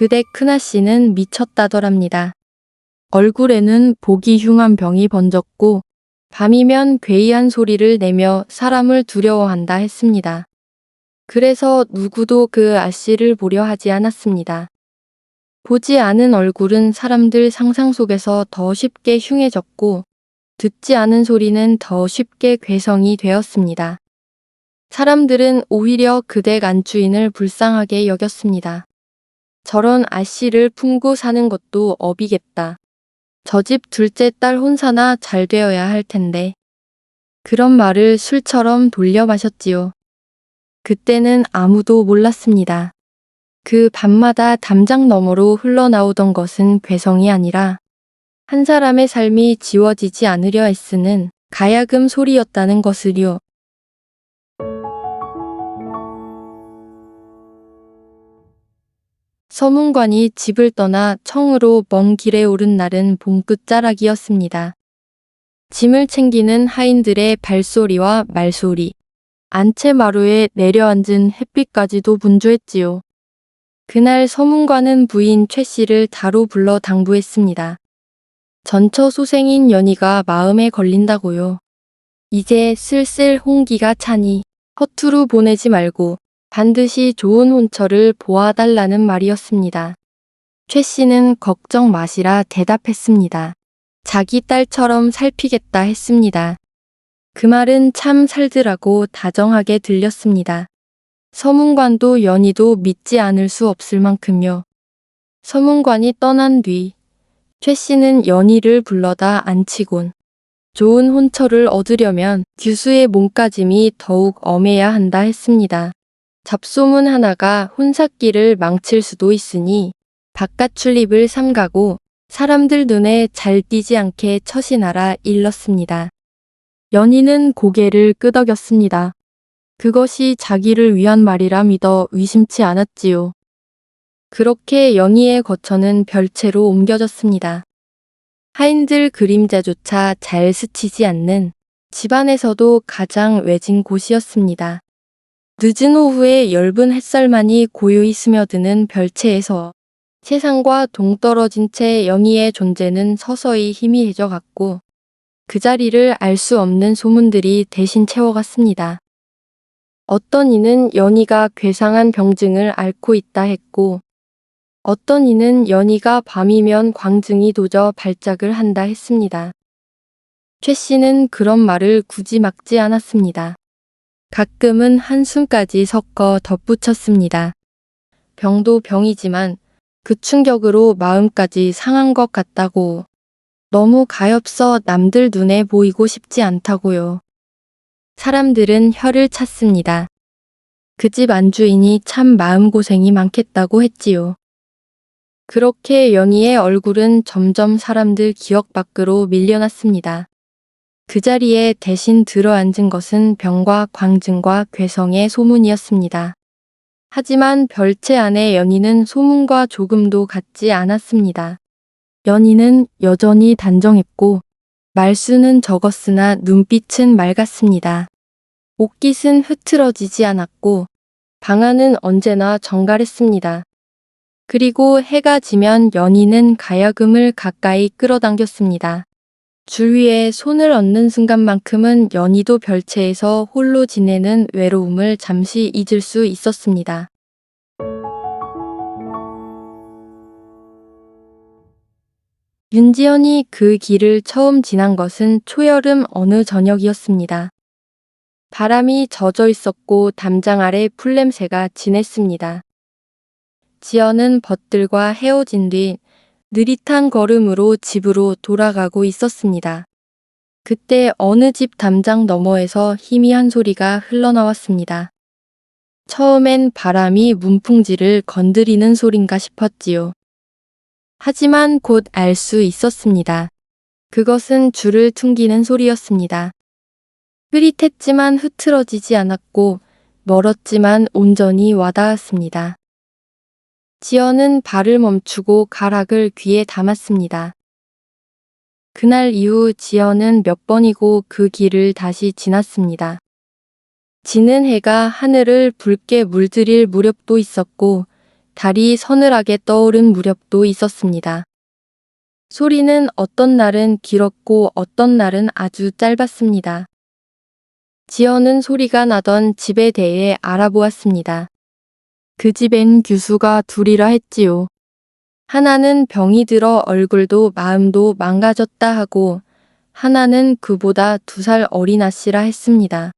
그대 큰아씨는 미쳤다더랍니다. 얼굴에는 보기 흉한 병이 번졌고 밤이면 괴이한 소리를 내며 사람을 두려워한다 했습니다. 그래서 누구도 그 아씨를 보려 하지 않았습니다. 보지 않은 얼굴은 사람들 상상 속에서 더 쉽게 흉해졌고 듣지 않은 소리는 더 쉽게 괴성이 되었습니다. 사람들은 오히려 그댁 안주인을 불쌍하게 여겼습니다. 저런 아씨를 품고 사는 것도 업이겠다. 저 집 둘째 딸 혼사나 잘 되어야 할 텐데. 그런 말을 술처럼 돌려 마셨지요. 그때는 아무도 몰랐습니다. 그 밤마다 담장 너머로 흘러나오던 것은 괴성이 아니라 한 사람의 삶이 지워지지 않으려 애쓰는 가야금 소리였다는 것을요. 서문관이 집을 떠나 청으로 먼 길에 오른 날은 봄 끝자락이었습니다. 짐을 챙기는 하인들의 발소리와 말소리, 안채마루에 내려앉은 햇빛까지도 분주했지요. 그날 서문관은 부인 최 씨를 다로 불러 당부했습니다. 전처소생인 연희가 마음에 걸린다고요. 이제 슬슬 홍기가 차니 허투루 보내지 말고 반드시 좋은 혼처를 보아달라는 말이었습니다. 최 씨는 걱정 마시라 대답했습니다. 자기 딸처럼 살피겠다 했습니다. 그 말은 참 살들하고 다정하게 들렸습니다. 서문관도 연희도 믿지 않을 수 없을 만큼요. 서문관이 떠난 뒤 최 씨는 연희를 불러다 앉히곤 좋은 혼처를 얻으려면 규수의 몸가짐이 더욱 엄해야 한다 했습니다. 잡소문 하나가 혼삿길을 망칠 수도 있으니 바깥 출입을 삼가고 사람들 눈에 잘 띄지 않게 처신하라 일렀습니다. 연희는 고개를 끄덕였습니다. 그것이 자기를 위한 말이라 믿어 의심치 않았지요. 그렇게 연희의 거처는 별채로 옮겨졌습니다. 하인들 그림자조차 잘 스치지 않는 집안에서도 가장 외진 곳이었습니다. 늦은 오후에 엷은 햇살만이 고요히 스며드는 별채에서 세상과 동떨어진 채 연희의 존재는 서서히 희미해져 갔고 그 자리를 알 수 없는 소문들이 대신 채워갔습니다. 어떤 이는 연희가 괴상한 병증을 앓고 있다 했고 어떤 이는 연희가 밤이면 광증이 도져 발작을 한다 했습니다. 최 씨는 그런 말을 굳이 막지 않았습니다. 가끔은 한숨까지 섞어 덧붙였습니다. 병도 병이지만 그 충격으로 마음까지 상한 것 같다고. 너무 가엾어 남들 눈에 보이고 싶지 않다고요. 사람들은 혀를 찼습니다. 그 집 안주인이 참 마음고생이 많겠다고 했지요. 그렇게 연희의 얼굴은 점점 사람들 기억 밖으로 밀려났습니다. 그 자리에 대신 들어앉은 것은 병과 광증과 괴성의 소문이었습니다. 하지만 별채 안의 연희는 소문과 조금도 같지 않았습니다. 연희는 여전히 단정했고 말수는 적었으나 눈빛은 맑았습니다. 옷깃은 흐트러지지 않았고 방안은 언제나 정갈했습니다. 그리고 해가 지면 연희는 가야금을 가까이 끌어당겼습니다. 줄 위에 손을 얹는 순간만큼은 연희도 별채에서 홀로 지내는 외로움을 잠시 잊을 수 있었습니다. 윤지연이 그 길을 처음 지난 것은 초여름 어느 저녁이었습니다. 바람이 젖어 있었고 담장 아래 풀냄새가 진했습니다. 지연은 벗들과 헤어진 뒤 느릿한 걸음으로 집으로 돌아가고 있었습니다. 그때 어느 집 담장 너머에서 희미한 소리가 흘러나왔습니다. 처음엔 바람이 문풍지를 건드리는 소린가 싶었지요. 하지만 곧 알 수 있었습니다. 그것은 줄을 퉁기는 소리였습니다. 흐릿했지만 흐트러지지 않았고 멀었지만 온전히 와닿았습니다. 지연은 발을 멈추고 가락을 귀에 담았습니다. 그날 이후 지연은 몇 번이고 그 길을 다시 지났습니다. 지는 해가 하늘을 붉게 물들일 무렵도 있었고 달이 서늘하게 떠오른 무렵도 있었습니다. 소리는 어떤 날은 길었고 어떤 날은 아주 짧았습니다. 지연은 소리가 나던 집에 대해 알아보았습니다. 그 집엔 규수가 둘이라 했지요. 하나는 병이 들어 얼굴도 마음도 망가졌다 하고 하나는 그보다 2살 어린 아씨라 했습니다.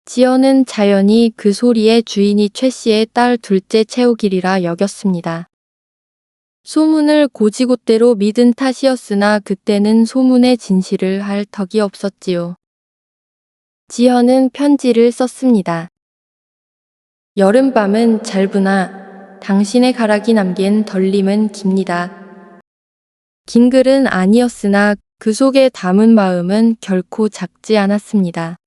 지연은 자연히 그 소리의 주인이 최 씨의 딸 둘째 채옥이리라 여겼습니다. 소문을 고지곳대로 믿은 탓이었으나 그때는 소문의 진실을 할 턱이 없었지요. 지연은 편지를 썼습니다. 여름밤은 짧으나 당신의 가락이 남긴 덜림은 깁니다. 긴 글은 아니었으나 그 속에 담은 마음은 결코 작지 않았습니다.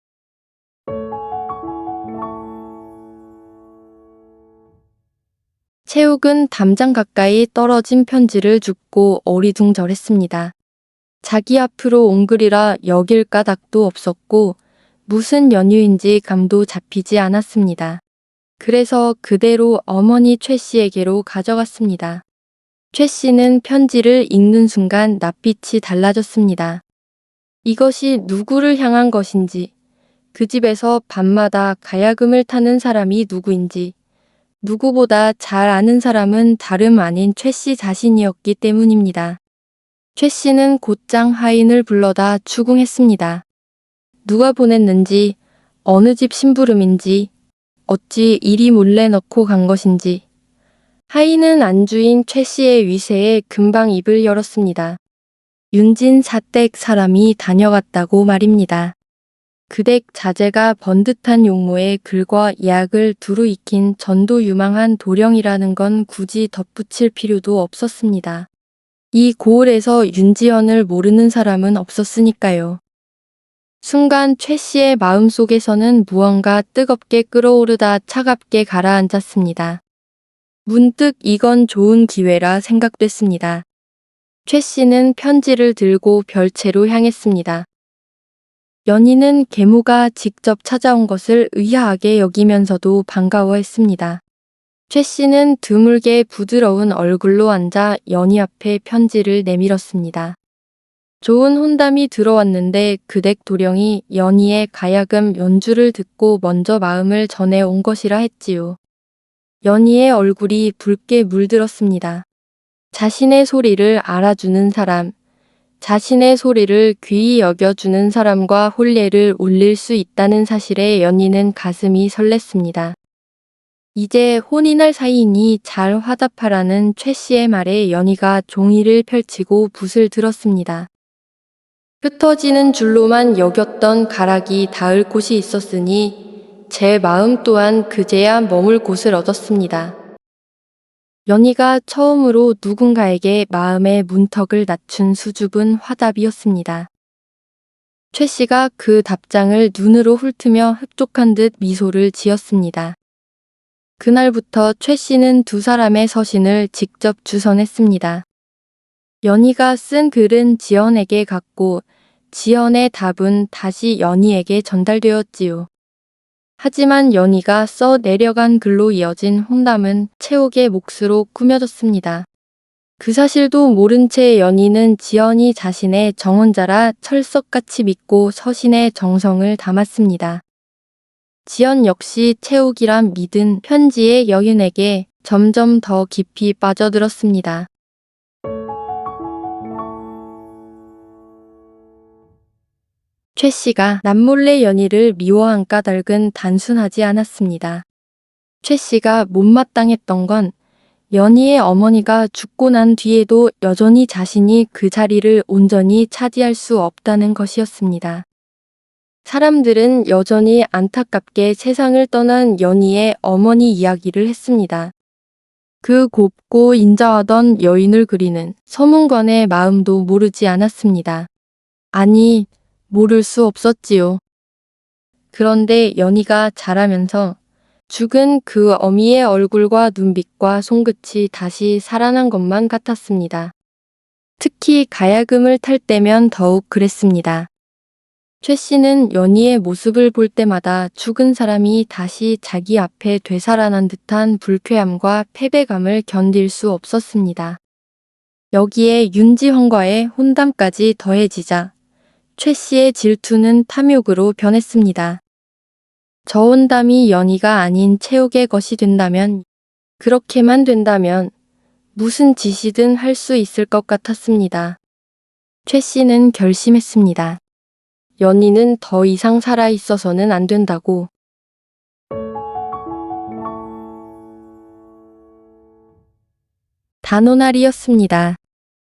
채욱은 담장 가까이 떨어진 편지를 줍고 어리둥절했습니다. 자기 앞으로 온 글이라 여길 까닭도 없었고 무슨 연유인지 감도 잡히지 않았습니다. 그래서 그대로 어머니 최 씨에게로 가져갔습니다. 최 씨는 편지를 읽는 순간 낯빛이 달라졌습니다. 이것이 누구를 향한 것인지, 그 집에서 밤마다 가야금을 타는 사람이 누구인지, 누구보다 잘 아는 사람은 다름 아닌 최 씨 자신이었기 때문입니다. 최 씨는 곧장 하인을 불러다 추궁했습니다. 누가 보냈는지, 어느 집 심부름인지, 어찌 이리 몰래 넣고 간 것인지. 하인은 안주인 최 씨의 위세에 금방 입을 열었습니다. 윤진 사댁 사람이 다녀갔다고 말입니다. 그댁 자제가 번듯한 용모에 글과 약을 두루 익힌 전도 유망한 도령이라는 건 굳이 덧붙일 필요도 없었습니다. 이 고을에서 윤지연을 모르는 사람은 없었으니까요. 순간 최 씨의 마음속에서는 무언가 뜨겁게 끓어오르다 차갑게 가라앉았습니다. 문득 이건 좋은 기회라 생각됐습니다. 최 씨는 편지를 들고 별채로 향했습니다. 연희는 계모가 직접 찾아온 것을 의아하게 여기면서도 반가워했습니다. 최 씨는 드물게 부드러운 얼굴로 앉아 연희 앞에 편지를 내밀었습니다. 좋은 혼담이 들어왔는데 그댁 도령이 연희의 가야금 연주를 듣고 먼저 마음을 전해온 것이라 했지요. 연희의 얼굴이 붉게 물들었습니다. 자신의 소리를 알아주는 사람, 자신의 소리를 귀히 여겨주는 사람과 혼례를 올릴 수 있다는 사실에 연희는 가슴이 설렜습니다. 이제 혼인할 사이이니 잘 화답하라는 최 씨의 말에 연희가 종이를 펼치고 붓을 들었습니다. 흩어지는 줄로만 여겼던 가락이 닿을 곳이 있었으니 제 마음 또한 그제야 머물 곳을 얻었습니다. 연희가 처음으로 누군가에게 마음의 문턱을 낮춘 수줍은 화답이었습니다. 최 씨가 그 답장을 눈으로 훑으며 흡족한 듯 미소를 지었습니다. 그날부터 최 씨는 2사람의 서신을 직접 주선했습니다. 연희가 쓴 글은 지연에게 갔고 지연의 답은 다시 연희에게 전달되었지요. 하지만 연희가 써 내려간 글로 이어진 혼담은 채옥의 몫으로 꾸며졌습니다. 그 사실도 모른 채 연희는 지연이 자신의 정혼자라 철석같이 믿고 서신에 정성을 담았습니다. 지연 역시 채옥이란 믿은 편지의 여인에게 점점 더 깊이 빠져들었습니다. 최 씨가 남몰래 연희를 미워한 까닭은 단순하지 않았습니다. 최 씨가 못마땅했던 건 연희의 어머니가 죽고 난 뒤에도 여전히 자신이 그 자리를 온전히 차지할 수 없다는 것이었습니다. 사람들은 여전히 안타깝게 세상을 떠난 연희의 어머니 이야기를 했습니다. 그 곱고 인자하던 여인을 그리는 서문관의 마음도 모르지 않았습니다. 아니, 모를 수 없었지요. 그런데 연희가 자라면서 죽은 그 어미의 얼굴과 눈빛과 손끝이 다시 살아난 것만 같았습니다. 특히 가야금을 탈 때면 더욱 그랬습니다. 최 씨는 연희의 모습을 볼 때마다 죽은 사람이 다시 자기 앞에 되살아난 듯한 불쾌함과 패배감을 견딜 수 없었습니다. 여기에 윤지헌과의 혼담까지 더해지자 최 씨의 질투는 탐욕으로 변했습니다. 저 혼담이 연희가 아닌 채옥의 것이 된다면, 그렇게만 된다면 무슨 짓이든 할 수 있을 것 같았습니다. 최 씨는 결심했습니다. 연희는 더 이상 살아 있어서는 안 된다고. 단오날이었습니다.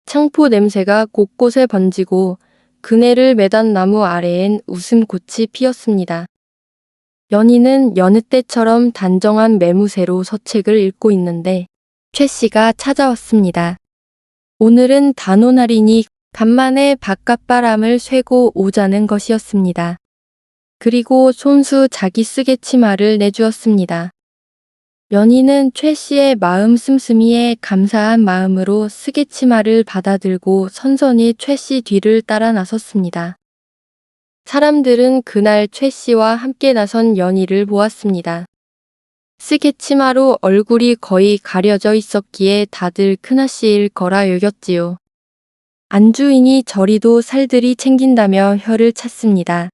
창포 냄새가 곳곳에 번지고 그네를 매단 나무 아래엔 웃음꽃이 피었습니다. 연희는 여느 때처럼 단정한 매무새로 서책을 읽고 있는데 최 씨가 찾아왔습니다. 오늘은 단오날이니 간만에 바깥바람을 쐬고 오자는 것이었습니다. 그리고 손수 자기 쓰개 치마를 내주었습니다. 연희는 최 씨의 마음 씀씀이에 감사한 마음으로 쓰개 치마를 받아들고 선선히 최 씨 뒤를 따라 나섰습니다. 사람들은 그날 최 씨와 함께 나선 연희를 보았습니다. 쓰개 치마로 얼굴이 거의 가려져 있었기에 다들 큰아씨일 거라 여겼지요. 안주인이 저리도 살들이 챙긴다며 혀를 찼습니다.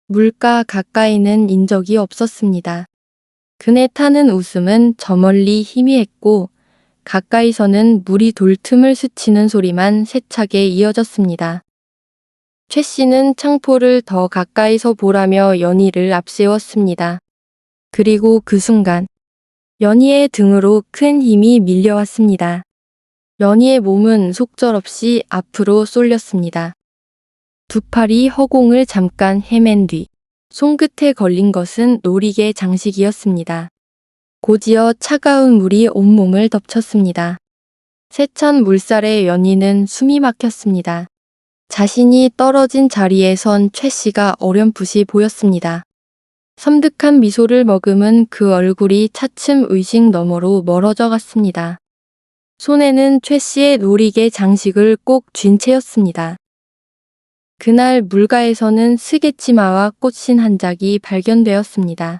물가 가까이는 인적이 없었습니다. 그네 타는 웃음은 저 멀리 희미했고 가까이서는 물이 돌틈을 스치는 소리만 세차게 이어졌습니다. 최 씨는 창포를 더 가까이서 보라며 연희를 앞세웠습니다. 그리고 그 순간 연희의 등으로 큰 힘이 밀려왔습니다. 연희의 몸은 속절없이 앞으로 쏠렸습니다. 두 팔이 허공을 잠깐 헤맨 뒤 손끝에 걸린 것은 놀이개 장식이었습니다. 곧이어 차가운 물이 온몸을 덮쳤습니다. 세찬 물살에 연희는 숨이 막혔습니다. 자신이 떨어진 자리에 선 최 씨가 어렴풋이 보였습니다. 섬뜩한 미소를 머금은 그 얼굴이 차츰 의식 너머로 멀어져 갔습니다. 손에는 최 씨의 놀이개 장식을 꼭 쥔 채였습니다. 그날 물가에서는 스개치마와 꽃신 한 짝이 발견되었습니다.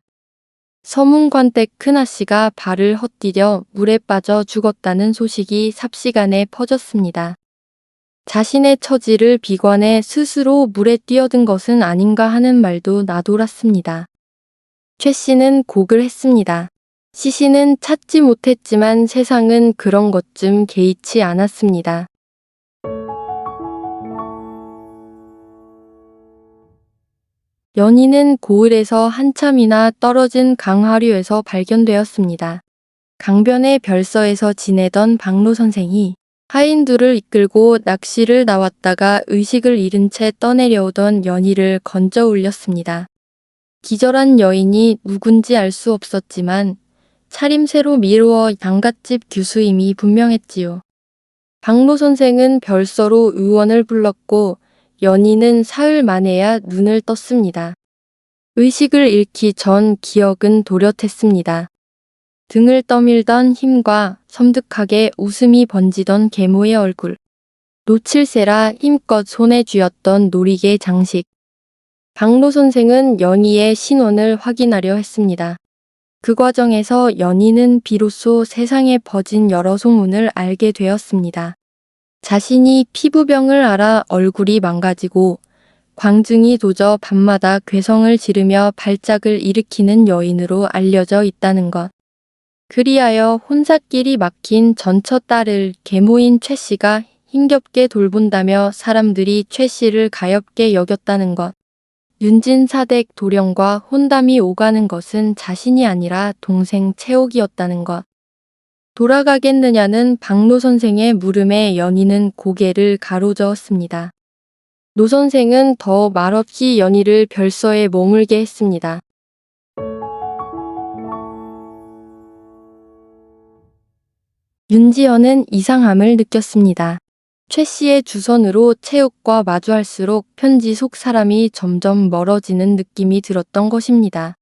서문관댁 큰아씨가 발을 헛디뎌 물에 빠져 죽었다는 소식이 삽시간에 퍼졌습니다. 자신의 처지를 비관해 스스로 물에 뛰어든 것은 아닌가 하는 말도 나돌았습니다. 최 씨는 곡을 했습니다. 시신은 찾지 못했지만 세상은 그런 것 좀 개의치 않았습니다. 연희는 고을에서 한참이나 떨어진 강하류에서 발견되었습니다. 강변의 별서에서 지내던 박로 선생이 하인들을 이끌고 낚시를 나왔다가 의식을 잃은 채 떠내려오던 연희를 건져 올렸습니다. 기절한 여인이 누군지 알 수 없었지만 차림새로 미루어 양갓집 규수임이 분명했지요. 박로 선생은 별서로 의원을 불렀고 연희는 사흘 만에야 눈을 떴습니다. 의식을 잃기 전 기억은 도렷했습니다. 등을 떠밀던 힘과 섬뜩하게 웃음이 번지던 계모의 얼굴, 놓칠세라 힘껏 손에 쥐었던 놀이개 장식. 박로 선생은 연희의 신원을 확인하려 했습니다. 그 과정에서 연희는 비로소 세상에 퍼진 여러 소문을 알게 되었습니다. 자신이 피부병을 앓아 얼굴이 망가지고 광증이 도져 밤마다 괴성을 지르며 발작을 일으키는 여인으로 알려져 있다는 것. 그리하여 혼삿길이 막힌 전처 딸을 계모인 최 씨가 힘겹게 돌본다며 사람들이 최 씨를 가엾게 여겼다는 것. 윤진사댁 도령과 혼담이 오가는 것은 자신이 아니라 동생 채옥이었다는 것. 돌아가겠느냐는 박노 선생의 물음에 연희는 고개를 가로저었습니다. 노 선생은 더 말없이 연희를 별서에 머물게 했습니다. 윤지연은 이상함을 느꼈습니다. 최 씨의 주선으로 채옥과 마주할수록 편지 속 사람이 점점 멀어지는 느낌이 들었던 것입니다.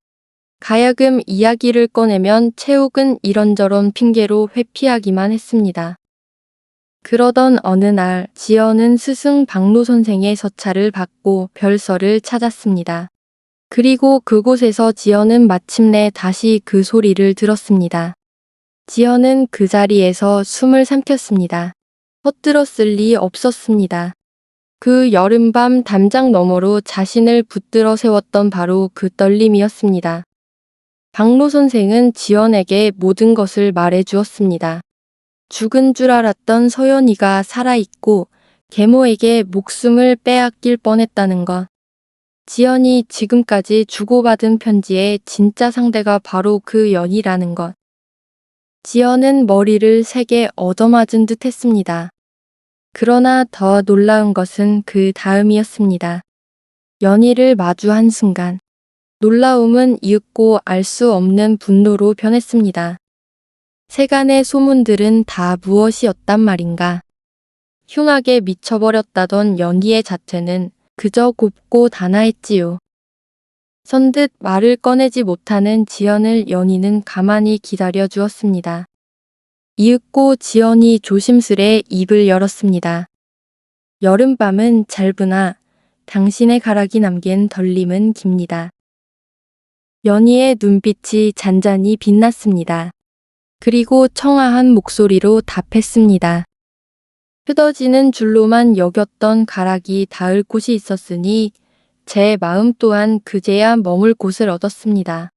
가야금 이야기를 꺼내면 채옥은 이런저런 핑계로 회피하기만 했습니다. 그러던 어느 날 지연은 스승 박로 선생의 서찰을 받고 별서를 찾았습니다. 그리고 그곳에서 지연은 마침내 다시 그 소리를 들었습니다. 지연은 그 자리에서 숨을 삼켰습니다. 헛들었을 리 없었습니다. 그 여름밤 담장 너머로 자신을 붙들어 세웠던 바로 그 떨림이었습니다. 박로 선생은 지연에게 모든 것을 말해 주었습니다. 죽은 줄 알았던 서연이가 살아있고 계모에게 목숨을 빼앗길 뻔했다는 것. 지연이 지금까지 주고받은 편지의 진짜 상대가 바로 그 연이라는 것. 지연은 머리를 세게 얻어맞은 듯 했습니다. 그러나 더 놀라운 것은 그 다음이었습니다. 연희를 마주한 순간 놀라움은 이윽고 알 수 없는 분노로 변했습니다. 세간의 소문들은 다 무엇이었단 말인가. 흉하게 미쳐버렸다던 연희의 자태는 그저 곱고 단아했지요. 선뜻 말을 꺼내지 못하는 지연을 연희는 가만히 기다려 주었습니다. 이윽고 지연이 조심스레 입을 열었습니다. 여름밤은 짧으나 당신의 가락이 남긴 덜림은 깁니다. 연희의 눈빛이 잔잔히 빛났습니다. 그리고 청아한 목소리로 답했습니다. 흩어지는 줄로만 여겼던 가락이 닿을 곳이 있었으니 제 마음 또한 그제야 머물 곳을 얻었습니다.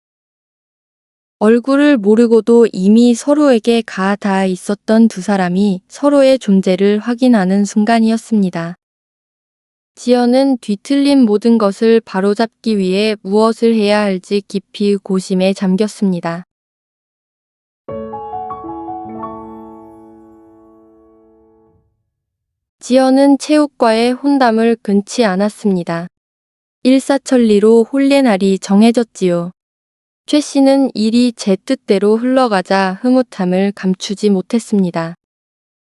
얼굴을 모르고도 이미 서로에게 가 닿아 있었던 두 사람이 서로의 존재를 확인하는 순간이었습니다. 지연은 뒤틀린 모든 것을 바로잡기 위해 무엇을 해야 할지 깊이 고심에 잠겼습니다. 지연은 체육과의 혼담을 끊지 않았습니다. 일사천리로 혼례 날이 정해졌지요. 최 씨는 일이 제 뜻대로 흘러가자 흐뭇함을 감추지 못했습니다.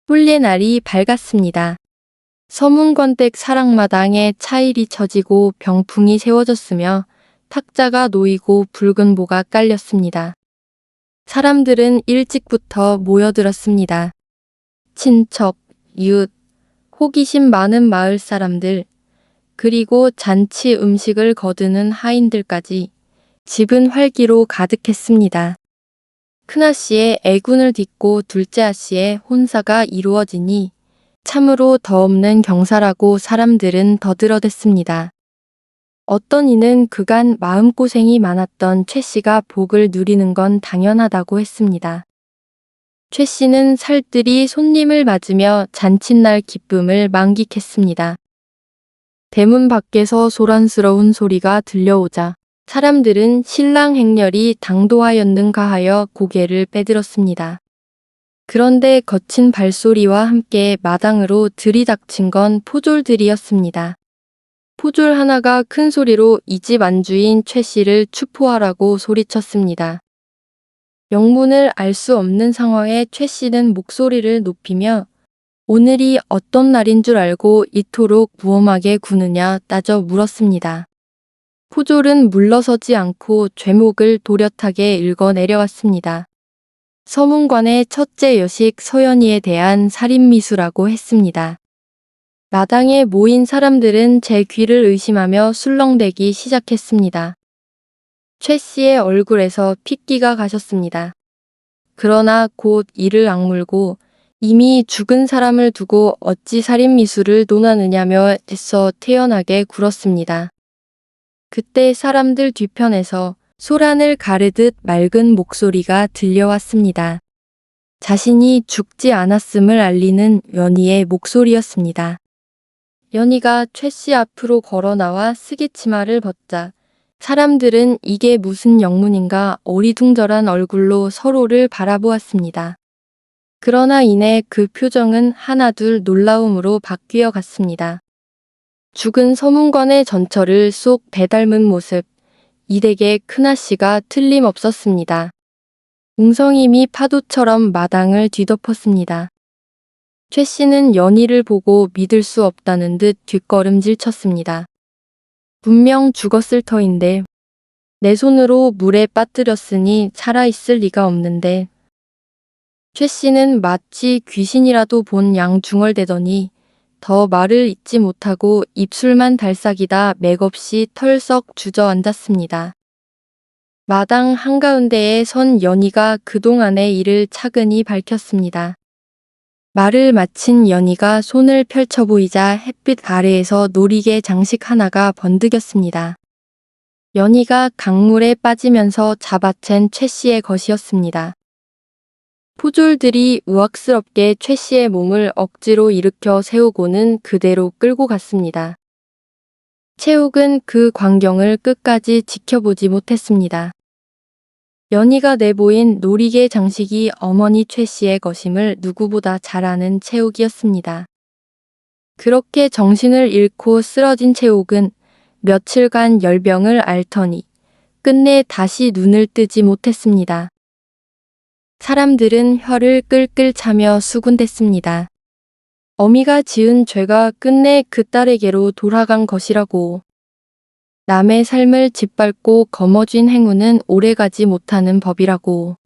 혼례 날이 밝았습니다. 서문권댁 사랑마당에 차일이 쳐지고 병풍이 세워졌으며 탁자가 놓이고 붉은 보가 깔렸습니다. 사람들은 일찍부터 모여들었습니다. 친척, 이웃, 호기심 많은 마을 사람들, 그리고 잔치 음식을 거두는 하인들까지 집은 활기로 가득했습니다. 큰아씨의 애군을 딛고 둘째 아씨의 혼사가 이루어지니 참으로 더 없는 경사라고 사람들은 더 들어댔습니다. 어떤 이는 그간 마음고생이 많았던 최 씨가 복을 누리는 건 당연하다고 했습니다. 최 씨는 살뜰히 손님을 맞으며 잔칫날 기쁨을 만끽했습니다. 대문 밖에서 소란스러운 소리가 들려오자 사람들은 신랑 행렬이 당도하였는가 하여 고개를 빼들었습니다. 그런데 거친 발소리와 함께 마당으로 들이닥친 건 포졸들이었습니다. 포졸 하나가 큰 소리로 이 집 안주인 최 씨를 추포하라고 소리쳤습니다. 영문을 알 수 없는 상황에 최 씨는 목소리를 높이며 오늘이 어떤 날인 줄 알고 이토록 무엄하게 구느냐 따져 물었습니다. 포졸은 물러서지 않고 죄목을 도렷하게 읽어 내려왔습니다. 서문관의 첫째 여식 서연이에 대한 살인미수라고 했습니다. 마당에 모인 사람들은 제 귀를 의심하며 술렁대기 시작했습니다. 최 씨의 얼굴에서 핏기가 가셨습니다. 그러나 곧 이를 악물고 이미 죽은 사람을 두고 어찌 살인미수를 논하느냐며 애써 태연하게 굴었습니다. 그때 사람들 뒤편에서 소란을 가르듯 맑은 목소리가 들려왔습니다. 자신이 죽지 않았음을 알리는 연희의 목소리였습니다. 연희가 최 씨 앞으로 걸어 나와 쓰기치마를 벗자 사람들은 이게 무슨 영문인가 어리둥절한 얼굴로 서로를 바라보았습니다. 그러나 이내 그 표정은 하나둘 놀라움으로 바뀌어 갔습니다. 죽은 서문관의 전철을 쏙 배닮은 모습, 이 댁의 큰아씨가 틀림없었습니다. 웅성임이 파도처럼 마당을 뒤덮었습니다. 최 씨는 연희를 보고 믿을 수 없다는 듯 뒷걸음질 쳤습니다. 분명 죽었을 터인데 내 손으로 물에 빠뜨렸으니 살아있을 리가 없는데 최 씨는 마치 귀신이라도 본 양 중얼대더니 더 말을 잇지 못하고 입술만 달싹이다 맥없이 털썩 주저앉았습니다. 마당 한가운데에 선 연희가 그동안의 일을 차근히 밝혔습니다. 말을 마친 연희가 손을 펼쳐 보이자 햇빛 아래에서 놀이개 장식 하나가 번득였습니다. 연희가 강물에 빠지면서 잡아챈 최 씨의 것이었습니다. 포졸들이 우악스럽게 최 씨의 몸을 억지로 일으켜 세우고는 그대로 끌고 갔습니다. 채욱은 그 광경을 끝까지 지켜보지 못했습니다. 연희가 내보인 놀이개 장식이 어머니 최 씨의 것임을 누구보다 잘 아는 채욱이었습니다. 그렇게 정신을 잃고 쓰러진 채욱은 며칠간 열병을 앓더니 끝내 다시 눈을 뜨지 못했습니다. 사람들은 혀를 끌끌 차며 수군댔습니다. 어미가 지은 죄가 끝내 그 딸에게로 돌아간 것이라고. 남의 삶을 짓밟고 거머쥔 행운은 오래가지 못하는 법이라고.